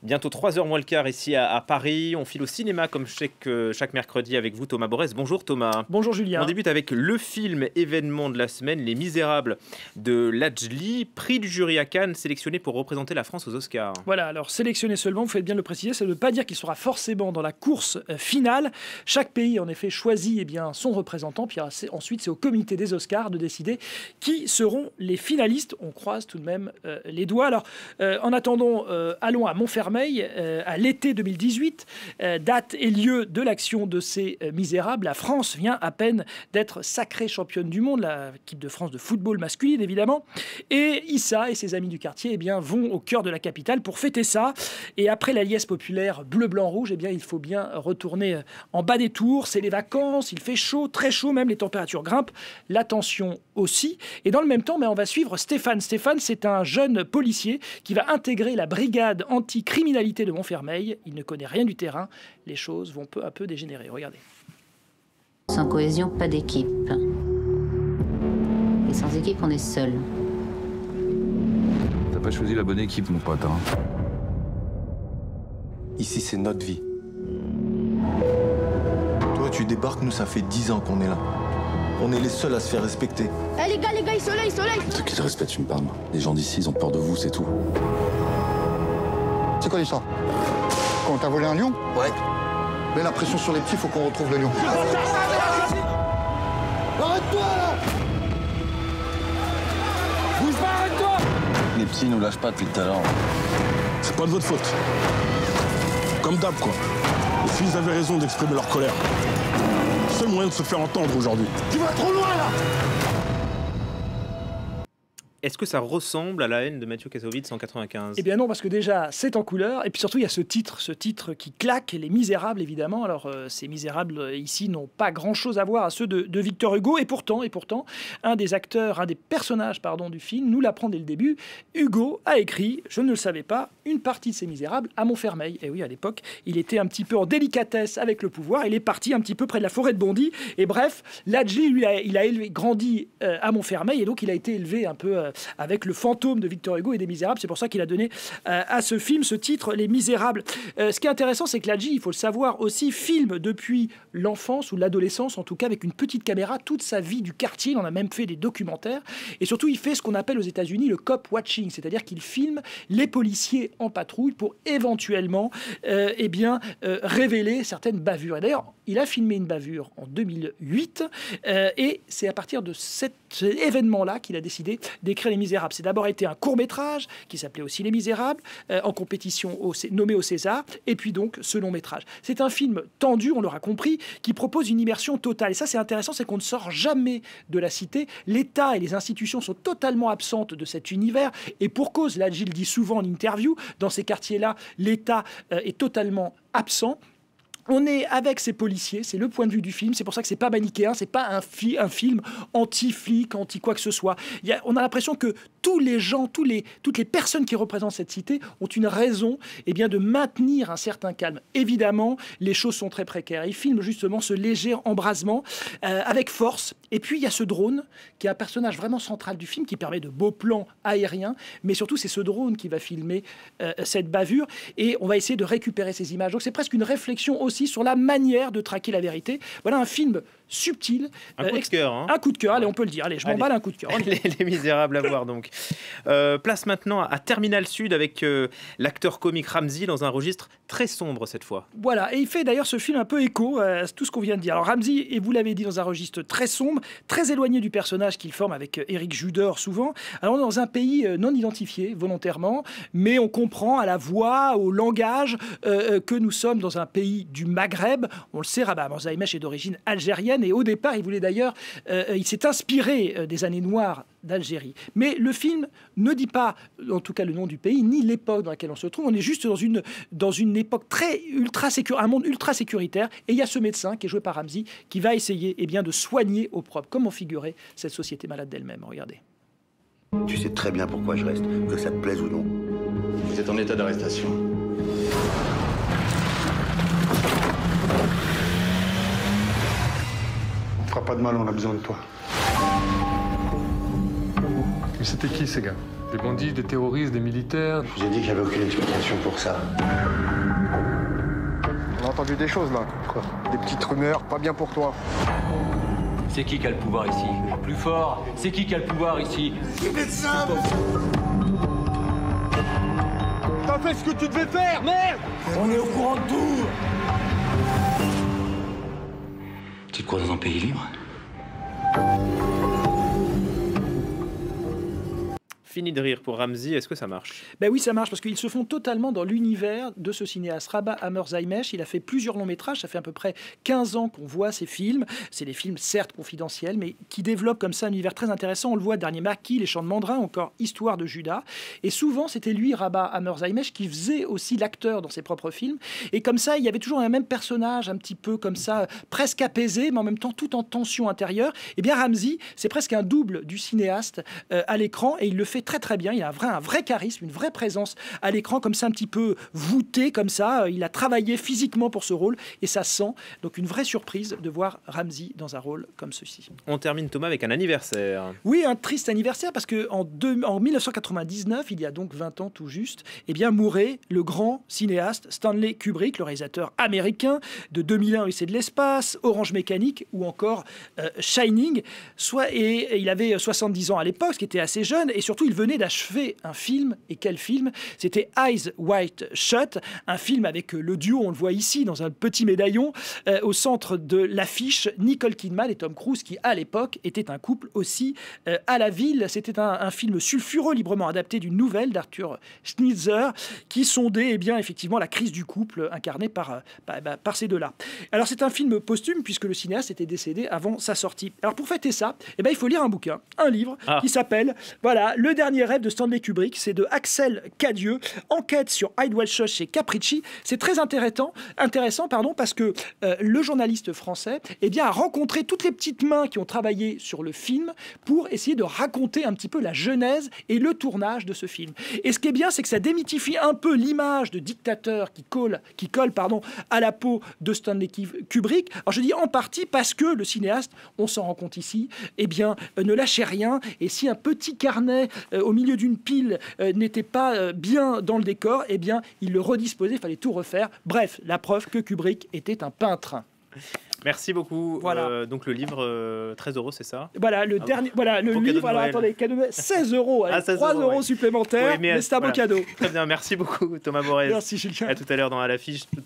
Bientôt 3h moins le quart ici à Paris. On file au cinéma comme chaque mercredi avec vous, Thomas Borès. Bonjour Thomas. Bonjour Julien. On débute avec le film événement de la semaine, Les Misérables de Lajli, prix du jury à Cannes, sélectionné pour représenter la France aux Oscars. Voilà, alors sélectionné seulement, vous faites bien de le préciser, ça ne veut pas dire qu'il sera forcément dans la course finale. Chaque pays en effet choisit son représentant, puis ensuite c'est au comité des Oscars de décider qui seront les finalistes. On croise tout de même les doigts. Alors en attendant, allons à Montfermeil, à l'été 2018, date et lieu de l'action de ces misérables. La France vient à peine d'être sacrée championne du monde, l'équipe de France de football masculine évidemment. Et Issa et ses amis du quartier vont au cœur de la capitale pour fêter ça. Et après la liesse populaire bleu-blanc-rouge, il faut bien retourner en bas des tours. C'est les vacances, il fait chaud, très chaud même, les températures grimpent, la tension aussi. Et dans le même temps, on va suivre Stéphane. Stéphane, c'est un jeune policier qui va intégrer la brigade anti-criminalité de Montfermeil. Il ne connaît rien du terrain. Les choses vont peu à peu dégénérer. Regardez. Sans cohésion, pas d'équipe. Et sans équipe, on est seul. T'as pas choisi la bonne équipe, mon pote, hein. Ici, c'est notre vie. Toi, tu débarques, nous, ça fait 10 ans qu'on est là. On est les seuls à se faire respecter. Eh les gars, soleil! Ceux qui te respectent, tu me parles. Les gens d'ici, ils ont peur de vous, c'est tout. C'est quoi l'histoire? Quand t'as volé un lion? Ouais. Mets la pression sur les petits, faut qu'on retrouve le lion. Arrête-toi là! Bouge pas, arrête-toi! Les petits nous lâchent pas depuis tout à l'heure. C'est pas de votre faute. Comme d'hab, quoi. Les filles avaient raison d'exprimer leur colère. Seul moyen de se faire entendre aujourd'hui. Tu vas trop loin, là! Est-ce que ça ressemble à La haine de Mathieu Kassovitz en 95? Eh bien non, parce que déjà, c'est en couleur. Et puis surtout, il y a ce titre qui claque, Les Misérables, évidemment. Alors, ces Misérables, ici, n'ont pas grand-chose à voir à ceux de Victor Hugo. Et pourtant, un des personnages du film nous l'apprend dès le début. Hugo a écrit, je ne le savais pas, une partie de ces Misérables à Montfermeil. Et oui, à l'époque, il était un petit peu en délicatesse avec le pouvoir. Il est parti un petit peu près de la forêt de Bondy. Et bref, Lajli, lui, il a grandi à Montfermeil. Et donc, il a été élevé un peu... avec le fantôme de Victor Hugo et des Misérables. C'est pour ça qu'il a donné à ce film ce titre, Les Misérables. Ce qui est intéressant, c'est que Lajli, il faut le savoir aussi, filme depuis l'enfance ou l'adolescence, en tout cas avec une petite caméra, toute sa vie du quartier. Il en a même fait des documentaires. Et surtout, il fait ce qu'on appelle aux États-Unis le cop watching, c'est-à-dire qu'il filme les policiers en patrouille pour éventuellement révéler certaines bavures. Et d'ailleurs, il a filmé une bavure en 2008 et c'est à partir de cet événement-là qu'il a décidé d'écrire Les Misérables. C'est d'abord été un court-métrage qui s'appelait aussi Les Misérables, en compétition nommé au César, et puis donc ce long-métrage. C'est un film tendu, on l'aura compris, qui propose une immersion totale. Et ça, c'est intéressant, c'est qu'on ne sort jamais de la cité. L'État et les institutions sont totalement absentes de cet univers, et pour cause, là, Gilles dit souvent en interview, dans ces quartiers-là, l'État est totalement absent. On est avec ces policiers, c'est le point de vue du film, c'est pour ça que c'est pas manichéen, c'est pas un film anti-flic, anti-quoi que ce soit. On a l'impression que tous les gens, toutes les personnes qui représentent cette cité ont une raison de maintenir un certain calme. Évidemment, les choses sont très précaires. Il filme justement ce léger embrasement avec force. Et puis, il y a ce drone qui est un personnage vraiment central du film qui permet de beaux plans aériens. Mais surtout, c'est ce drone qui va filmer cette bavure. Et on va essayer de récupérer ces images. Donc, c'est presque une réflexion aussi sur la manière de traquer la vérité. Voilà un film subtil. Un coup de cœur. Hein. Un coup de cœur, allez, on peut le dire. Allez, je m'emballe, un coup de cœur. Les Misérables à voir donc. Place maintenant à Terminal Sud avec l'acteur comique Ramzy dans un registre très sombre cette fois. Voilà, et il fait d'ailleurs ce film un peu écho à tout ce qu'on vient de dire. Alors Ramzy, et vous l'avez dit, dans un registre très sombre, très éloigné du personnage qu'il forme avec Éric Judor souvent. Alors dans un pays non identifié volontairement, mais on comprend à la voix, au langage que nous sommes dans un pays du Maghreb. On le sait, Rabah Morzaïmech est d'origine algérienne et au départ, il s'est inspiré des années noires d'Algérie. Mais le film ne dit pas, en tout cas, le nom du pays, ni l'époque dans laquelle on se trouve. On est juste dans une époque un monde ultra sécuritaire. Et il y a ce médecin qui est joué par Ramzy qui va essayer de soigner au propre. Comment figurer cette société malade d'elle-même? Regardez. Tu sais très bien pourquoi je reste, que ça te plaise ou non. Vous êtes en état d'arrestation. On fera pas de mal, on a besoin de toi. Mais c'était qui ces gars? Des bandits, des terroristes, des militaires. Je vous ai dit que j'avais aucune explication pour ça. On a entendu des choses là. Quoi? Des petites rumeurs, pas bien pour toi. C'est qui a le pouvoir ici? Plus fort, c'est qui a le pouvoir ici? Médecin! T'as fait ce que tu devais faire, merde! On est au courant de tout! Tu te crois dans un pays libre? Fini de rire pour Ramzy, est-ce que ça marche? Ben oui, ça marche parce qu'ils se font totalement dans l'univers de ce cinéaste. Rabat Hammer Zaimesh, il a fait plusieurs longs métrages, ça fait à peu près 15 ans qu'on voit ces films. C'est des films certes confidentiels, mais qui développent comme ça un univers très intéressant. On le voit, Dernier Maquis, Les Chants de Mandrin, encore Histoire de Judas. Et souvent, c'était lui, Rabat Hammer Zaimesh, qui faisait aussi l'acteur dans ses propres films. Et comme ça, il y avait toujours un même personnage, un petit peu comme ça, presque apaisé, mais en même temps tout en tension intérieure. Et bien Ramzy, c'est presque un double du cinéaste à l'écran, et il le fait très très bien. Il a un vrai charisme, une vraie présence à l'écran, comme ça un petit peu voûté, comme ça. Il a travaillé physiquement pour ce rôle et ça sent. Donc une vraie surprise de voir Ramzy dans un rôle comme ceci. On termine, Thomas, avec un anniversaire. Oui, un triste anniversaire parce que en 1999, il y a donc 20 ans tout juste, eh bien mourait le grand cinéaste Stanley Kubrick, le réalisateur américain de 2001 Odyssée de l'espace, Orange Mécanique ou encore Shining. Et il avait 70 ans à l'époque, ce qui était assez jeune, et surtout il venait d'achever un film. Et quel film? C'était Eyes Wide Shut, un film avec le duo, on le voit ici dans un petit médaillon, au centre de l'affiche, Nicole Kidman et Tom Cruise, qui à l'époque était un couple aussi à la ville. C'était un film sulfureux, librement adapté d'une nouvelle d'Arthur Schnitzer, qui sondait effectivement la crise du couple incarnée par ces deux-là. Alors c'est un film posthume puisque le cinéaste était décédé avant sa sortie. Alors pour fêter ça, il faut lire un bouquin, un livre qui s'appelle Le dernier rêve de Stanley Kubrick. C'est de Axel Cadieux, enquête sur Eyes Wide Shut chez Capricci. C'est très intéressant parce que le journaliste français a rencontré toutes les petites mains qui ont travaillé sur le film pour essayer de raconter un petit peu la genèse et le tournage de ce film. Et ce qui est bien, c'est que ça démythifie un peu l'image de dictateur qui colle à la peau de Stanley Kubrick. Alors je dis en partie parce que le cinéaste, on s'en rend compte ici, ne lâchait rien. Et si un petit carnet au milieu d'une pile n'était pas bien dans le décor, il le redisposait, il fallait tout refaire. Bref, la preuve que Kubrick était un peintre. Merci beaucoup. Voilà. Donc le livre, 13 €, c'est ça? Voilà, le livre, attendez, cadeau, 16 €, avec 3 € supplémentaires, mais c'est un beau cadeau. Très bien, merci beaucoup Thomas Borez. Merci Julien. À tout à l'heure dans À l'affiche.